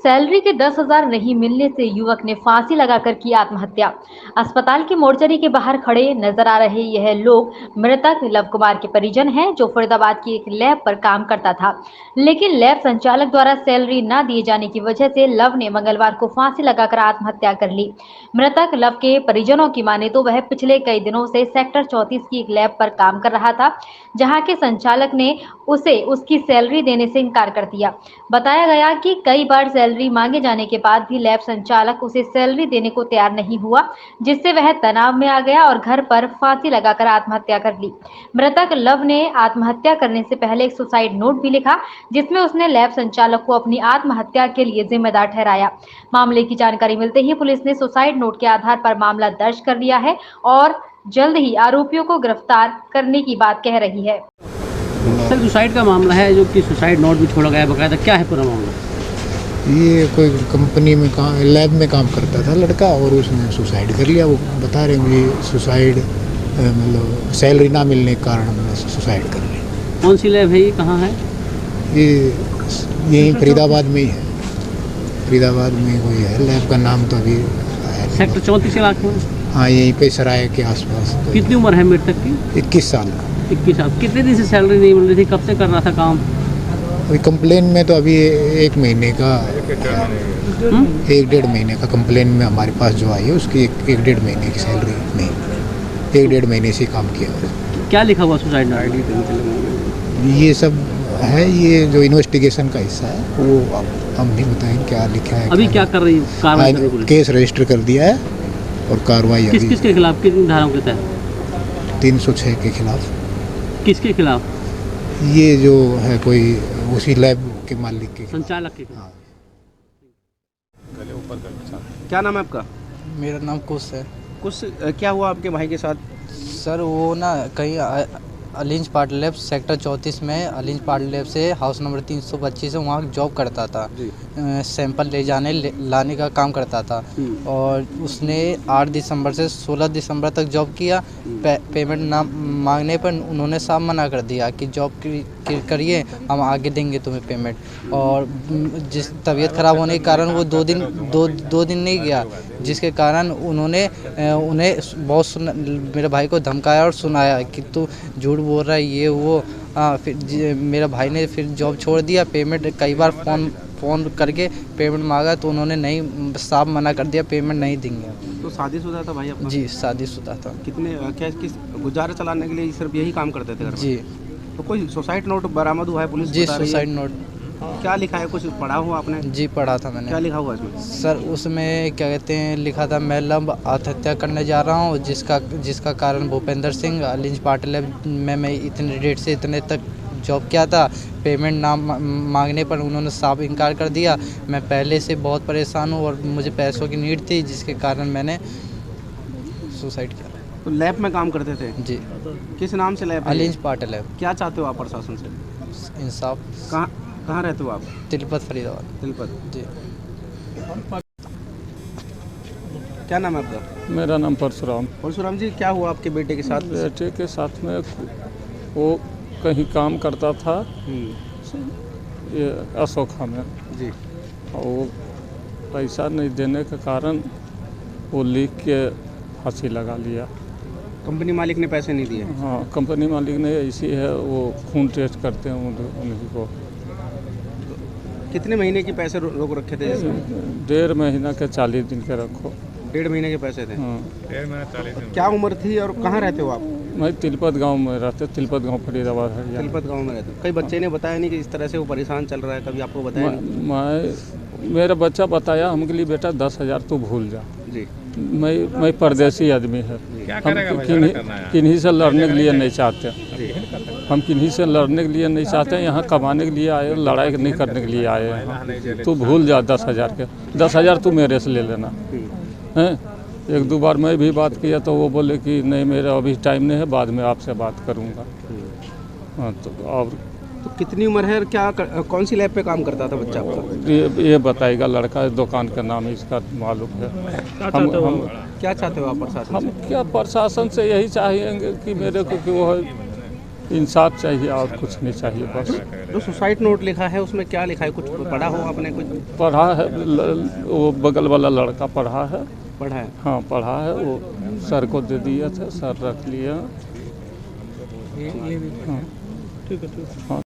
Salary के 10,000 नहीं मिलने से युवक ने फांसी लगाकर की आत्महत्या। अस्पताल की मोर्चरी के बाहर खड़े नजर आ रहे यह लोग मृतक लव कुमार के परिजन हैं, जो फरीदाबाद की एक लैब पर काम करता था। लेकिन लैब संचालक द्वारा सैलरी न दिए जाने की वजह से लव ने मंगलवार को फांसी लगाकर आत्महत्या कर ली। मृतक लव के परिजनों की माने तो वह पिछले कई दिनों से सेक्टर 34 की एक लैब पर काम कर रहा था, जहां के संचालक ने उसे उसकी सैलरी देने से इनकार कर दिया। बताया गया कि कई बार सैलरी मांगे जाने के बाद भी लैब संचालक उसे सैलरी देने को तैयार नहीं हुआ, जिससे वह तनाव में आ गया और घर पर फांसी लगाकर आत्महत्या कर ली। मृतक लव ने आत्महत्या करने से पहले एक सुसाइड नोट भी लिखा, जिसमें उसने लैब संचालक को अपनी आत्महत्या के लिए जिम्मेदार ठहराया। मामले की जानकारी मिलते ही पुलिस ने सुसाइड नोट के आधार पर मामला दर्ज कर लिया है और जल्द ही आरोपियों को गिरफ्तार करने की बात कह रही है। सर, सुसाइड का मामला है, जो कि सुसाइड नोट भी छोड़ा गया है बकायदा, क्या है पूरा मामला? ये कोई कंपनी में काम, लैब में काम करता था लड़का, और उसने सुसाइड कर लिया। वो बता रहे मुझे सुसाइड मतलब सैलरी ना मिलने के कारण मैंने सुसाइड कर ली। कौन सी लैब है, ये कहाँ है? ये यहीं फरीदाबाद में ही है। फरीदाबाद में कोई है लैब का नाम तो अभी आया नहीं। सेक्टर 34 इलाके में? हाँ, यहीं पे सराय के आसपास। कितनी उम्र है मृतक की? 21 साल का। 21 साल। कितने दिन से सैलरी नहीं मिल रही थी? कब से कर रहा था काम? अभी कंप्लेन में तो अभी 1 महीने का, 1-1.5 महीने का कंप्लेन में हमारे पास जो आई है, उसकी 1-1.5 महीने की सैलरी नहीं, 1-1.5 महीने से काम किया। क्या लिखा हुआ सुसाइड नोट? ये सब है, ये जो इन्वेस्टिगेशन का हिस्सा है, वो अब हम नहीं बताएंगे क्या लिखा है। अभी क्या कर रही कार्रवाई कर रही पुलिस? केस रजिस्टर कर दिया है और कार्रवाई किस अभी किस के खिलाफ, किन धाराओं के तहत? 306 के खिलाफ। किसके खिलाफ? ये जो है कोई उसी लैब के मालिक के, संचालक के खिलाफ। हाँ। क्या नाम है आपका? मेरा नाम कुश है। कुछ क्या हुआ आपके भाई के साथ? सर वो ना कहीं अलिंज पार्ट लैब सेक्टर 34 में अलिंज पार्ट लैब से हाउस नंबर 325 है, वहाँ जॉब करता था। सैंपल ले जाने लाने का काम करता था, और उसने 8 दिसंबर से 16 दिसंबर तक जॉब किया। पेमेंट ना मांगने पर उन्होंने साफ मना कर दिया कि जॉब करिए, हम आगे देंगे तुम्हें पेमेंट। और जिस तबीयत ख़राब होने के कारण वो 2 दिन नहीं गया, जिसके कारण उन्होंने उन्हें बहुत मेरे भाई को धमकाया और सुनाया कि तू झूठ बोल रहा है, ये वो। फिर मेरा भाई ने फिर जॉब छोड़ दिया। पेमेंट कई बार फ़ोन करके पेमेंट मांगा तो उन्होंने नहीं, साफ मना कर दिया, पेमेंट नहीं देंगे। तो शादीशुदा था भाई आपका? जी, शादीशुदा था। कितने किस गुजारा चलाने के लिए सिर्फ यही काम करते थे घर में? जी तो कोई सुसाइड नोट बरामद हुआ है? पुलिस जी, बता रही है। Suicide note. क्या लिखा है, कुछ पढ़ा हुआ आपने? जी, पढ़ा था मैंने। क्या लिखा हुआ है इसमें? सर उसमें क्या कहते हैं, लिखा था मैं लव आत्महत्या करने जा रहा हूँ, जिसका कारण भूपेंद्र सिंह, अलिंज पार्ट लैब में मैं इतने डेट से इतने तक जॉब किया था। पेमेंट ना मांगने पर उन्होंने साफ इनकार कर दिया। मैं पहले से बहुत परेशान हूँ और मुझे पैसों की नीड थी, जिसके कारण मैंने सुसाइड किया। तो लैब में काम करते थे? जी, किस नाम से लैब है? अलिंज पार्ट लैब। क्या चाहते हो आप प्रशासन से? इंसाफ। कहाँ रहते हो आप? तिलपत फरीदाबाद। तिलपत। जी। क्या नाम है आपका? मेरा नाम परशुराम। परशुराम जी, क्या हुआ आपके बेटे के साथ? बेटे के साथ में वो कहीं काम करता था, ये अशोका में, जी। और वो पैसा नहीं देने के कारण वो लिख के फांसी लगा लिया। कंपनी मालिक ने पैसे नहीं दिए? हाँ, कंपनी मालिक ने ऐसी है, वो खून टेस्ट करते हैं उन्हीं को। कितने महीने के पैसे रोक रखे थे? 1.5 महीना के 40 दिन के रखो। 1.5 महीने के पैसे थे? हाँ। 1.5 महीना 40 दिन। क्या उम्र थी और कहाँ रहते हो आप? मैं तिलपत गांव में रहते, तिलपत गांव फरीदाबाद है। तिलपत गांव में रहते हो। कई बच्चे ने बताया नहीं कि इस तरह से वो परेशान चल रहा है, कभी आपको बताया नहीं? मेरा बच्चा बताया हमके लिए, बेटा 10,000 तू भूल जा। जी। मैं परदेसी आदमी है, हम किन्हीं से लड़ने के लिए नहीं चाहते। हम किन्हीं से लड़ने के लिए नहीं चाहते, यहाँ कमाने के लिए आए, लड़ाई नहीं करने के लिए आए हैं। तू भूल जा 10,000 के, 10,000 तू मेरे से ले लेना हैं। 1-2 बार मैं भी बात किया तो वो बोले कि नहीं, मेरा अभी टाइम नहीं है, बाद में आपसे बात करूँगा। हाँ, तो और तो कितनी उम्र है और क्या कौन सी लैब पे काम करता था बच्चा आपका? ये बताएगा लड़का, दुकान का नाम इसका मालूम है। हम क्या चाहते हो आप प्रशासन हम से? क्या प्रशासन से यही चाहेंगे कि मेरे को कि वो इंसाफ चाहिए और कुछ नहीं चाहिए बस। जो सुसाइड नोट लिखा है उसमें क्या लिखा है, कुछ पढ़ा हो आपने? कुछ पढ़ा है, वो बगल वाला लड़का पढ़ा है। पढ़ा है? हाँ पढ़ा है, वो सर को दे दिया था, सर रख लिया। ये भी हाँ ठीक है। हाँ।